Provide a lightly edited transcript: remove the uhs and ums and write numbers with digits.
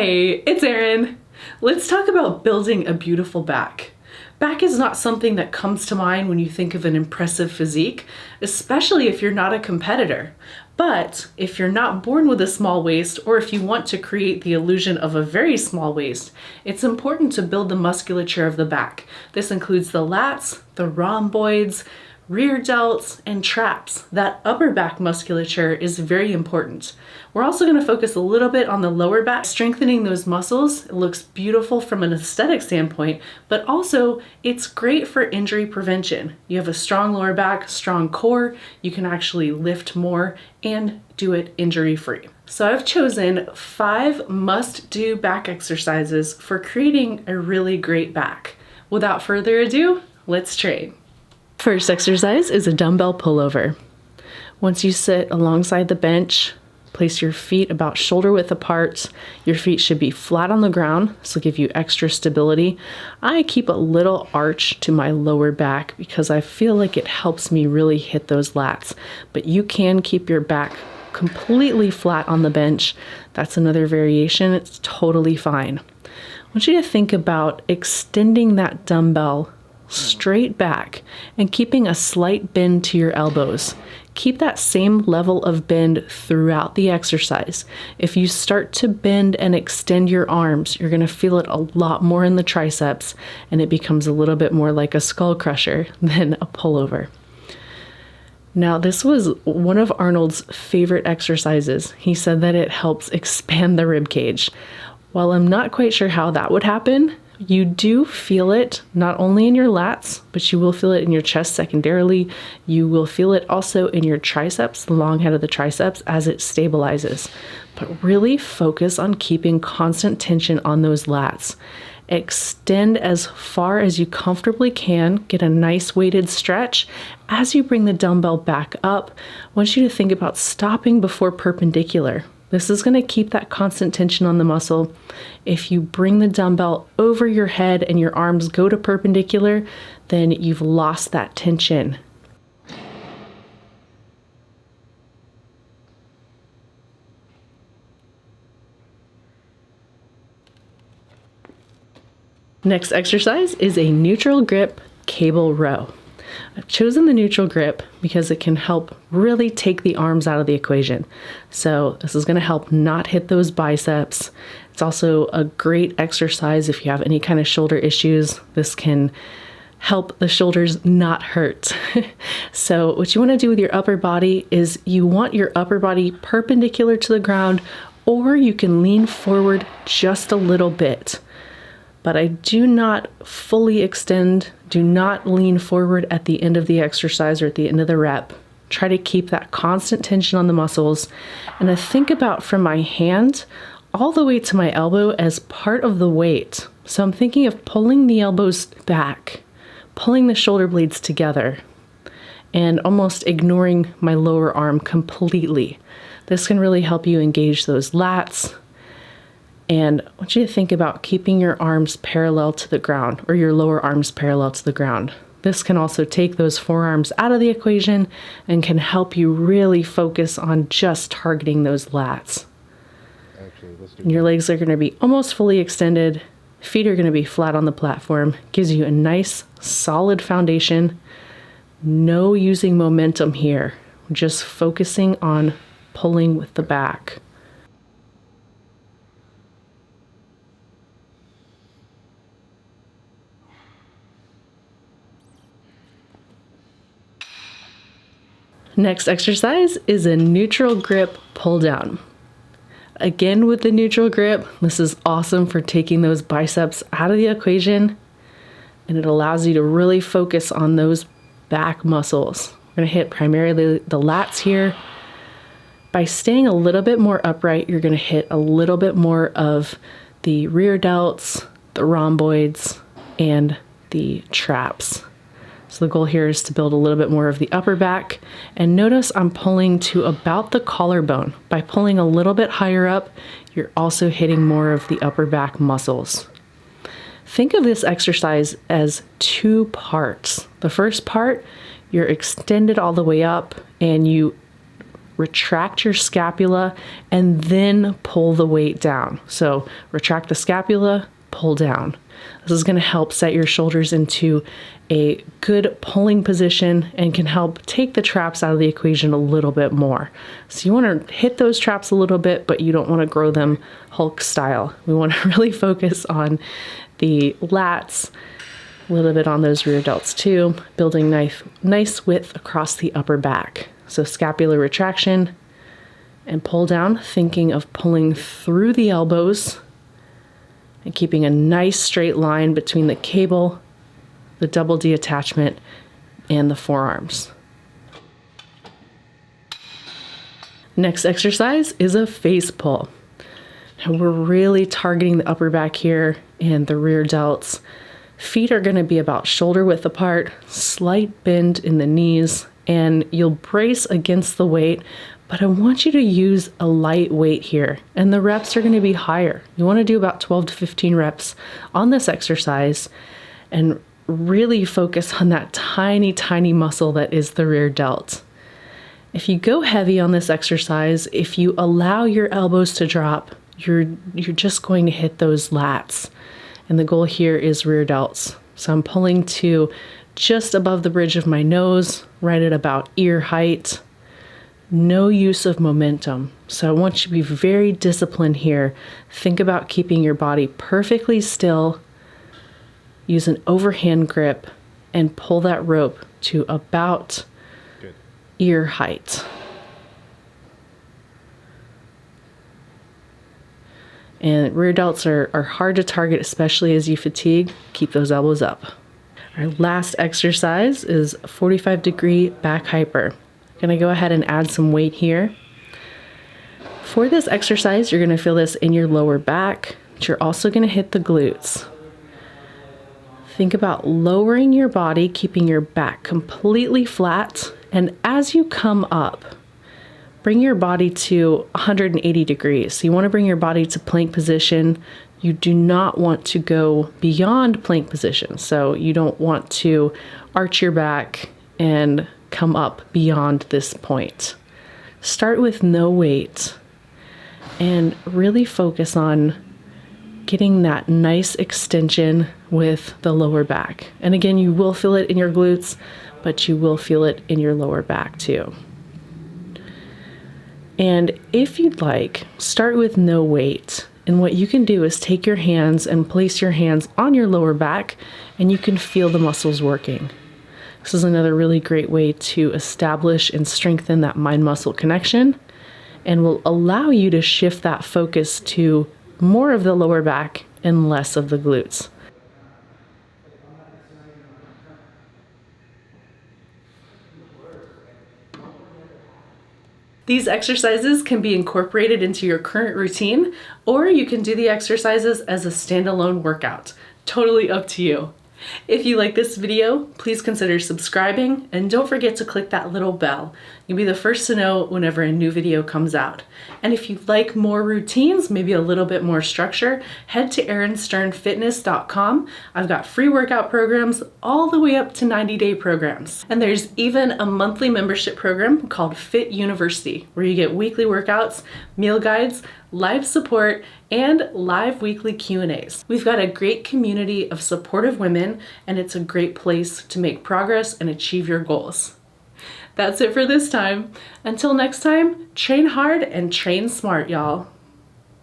Hey, it's Erin. Let's talk about building a beautiful back. Back is not something that comes to mind when you think of an impressive physique, especially if you're not a competitor. But if you're not born with a small waist, or if you want to create the illusion of a very small waist, it's important to build the musculature of the back. This includes the lats, the rhomboids, rear delts, and traps. That upper back musculature is very important. We're also going to focus a little bit on the lower back, strengthening those muscles. It looks beautiful from an aesthetic standpoint, but also it's great for injury prevention. You have a strong lower back, strong core, you can actually lift more and do it injury-free. So I've chosen 5 must-do back exercises for creating a really great back. Without further ado, let's train. First exercise is a dumbbell pullover. Once you sit alongside the bench, place your feet about shoulder width apart. Your feet should be flat on the ground, so give you extra stability. I keep a little arch to my lower back because I feel like it helps me really hit those lats. But you can keep your back completely flat on the bench. That's another variation. It's totally fine. I want you to think about extending that dumbbell straight back and keeping a slight bend to your elbows. Keep that same level of bend throughout the exercise. If you start to bend and extend your arms, you're going to feel it a lot more in the triceps, and it becomes a little bit more like a skull crusher than a pullover. Now, this was one of Arnold's favorite exercises. He said that it helps expand the rib cage. While I'm not quite sure how that would happen, you do feel it not only in your lats, but you will feel it in your chest secondarily. You will feel it also in your triceps, the long head of the triceps, as it stabilizes. But really focus on keeping constant tension on those lats. Extend as far as you comfortably can. Get a nice weighted stretch. As you bring the dumbbell back up, I want you to think about stopping before perpendicular. This is going to keep that constant tension on the muscle. If you bring the dumbbell over your head and your arms go to perpendicular, then you've lost that tension. Next exercise is a neutral grip cable row. I've chosen the neutral grip because it can help really take the arms out of the equation. So this is going to help not hit those biceps. It's also a great exercise if you have any kind of shoulder issues. This can help the shoulders not hurt. So what you want to do with your upper body is you want your upper body perpendicular to the ground, or you can lean forward just a little bit. But I do not fully extend, do not lean forward at the end of the exercise or at the end of the rep. Try to keep that constant tension on the muscles. And I think about from my hand all the way to my elbow as part of the weight. So I'm thinking of pulling the elbows back, pulling the shoulder blades together, and almost ignoring my lower arm completely. This can really help you engage those lats. And I want you to think about keeping your arms parallel to the ground, or your lower arms parallel to the ground. This can also take those forearms out of the equation and can help you really focus on just targeting those lats. Your legs are going to be almost fully extended. Feet are going to be flat on the platform. Gives you a nice, solid foundation. No using momentum here. Just focusing on pulling with the back. Next exercise is a neutral grip pull down. Again, with the neutral grip, this is awesome for taking those biceps out of the equation, and it allows you to really focus on those back muscles. We're going to hit primarily the lats here. By staying a little bit more upright, you're going to hit a little bit more of the rear delts, the rhomboids, and the traps. So the goal here is to build a little bit more of the upper back. And notice I'm pulling to about the collarbone. By pulling a little bit higher up, you're also hitting more of the upper back muscles. Think of this exercise as 2 parts. The first part, you're extended all the way up and you retract your scapula and then pull the weight down. So retract the scapula, pull down. This is going to help set your shoulders into a good pulling position and can help take the traps out of the equation a little bit more. So you want to hit those traps a little bit, but you don't want to grow them Hulk style. We want to really focus on the lats, a little bit on those rear delts too, building nice width across the upper back. So scapular retraction and pull down, thinking of pulling through the elbows and keeping a nice straight line between the cable, the double D attachment, and the forearms. Next exercise is a face pull. And we're really targeting the upper back here and the rear delts. Feet are going to be about shoulder width apart, slight bend in the knees, and you'll brace against the weight, but I want you to use a light weight here, and the reps are going to be higher. You want to do about 12 to 15 reps on this exercise and really focus on that tiny, tiny muscle that is the rear delt. If you go heavy on this exercise, if you allow your elbows to drop, you're just going to hit those lats. And the goal here is rear delts. So I'm pulling to just above the bridge of my nose, right at about ear height. No use of momentum. So I want you to be very disciplined here. Think about keeping your body perfectly still. Use an overhand grip and pull that rope to about ear height. And rear delts are hard to target, especially as you fatigue. Keep those elbows up. Our last exercise is 45-degree back hyper. Gonna go ahead and add some weight here. For this exercise, you're gonna feel this in your lower back, but you're also gonna hit the glutes. Think about lowering your body, keeping your back completely flat, and as you come up, bring your body to 180 degrees. So you want to bring your body to plank position. You do not want to go beyond plank position. So you don't want to arch your back and come up beyond this point. Start with no weight and really focus on getting that nice extension with the lower back. And again, you will feel it in your glutes, but you will feel it in your lower back too. And if you'd like, start with no weight. And what you can do is take your hands and place your hands on your lower back, and you can feel the muscles working. This is another really great way to establish and strengthen that mind-muscle connection, and will allow you to shift that focus to more of the lower back and less of the glutes. These exercises can be incorporated into your current routine, or you can do the exercises as a standalone workout. Totally up to you. If you like this video, please consider subscribing and don't forget to click that little bell. You'll be the first to know whenever a new video comes out. And if you'd like more routines, maybe a little bit more structure, head to erinsternfitness.com. I've got free workout programs all the way up to 90-day programs. And there's even a monthly membership program called Fit University, where you get weekly workouts, meal guides, live support, and live weekly Q&As. We've got a great community of supportive women, and it's a great place to make progress and achieve your goals. That's it for this time. Until next time, train hard and train smart, y'all.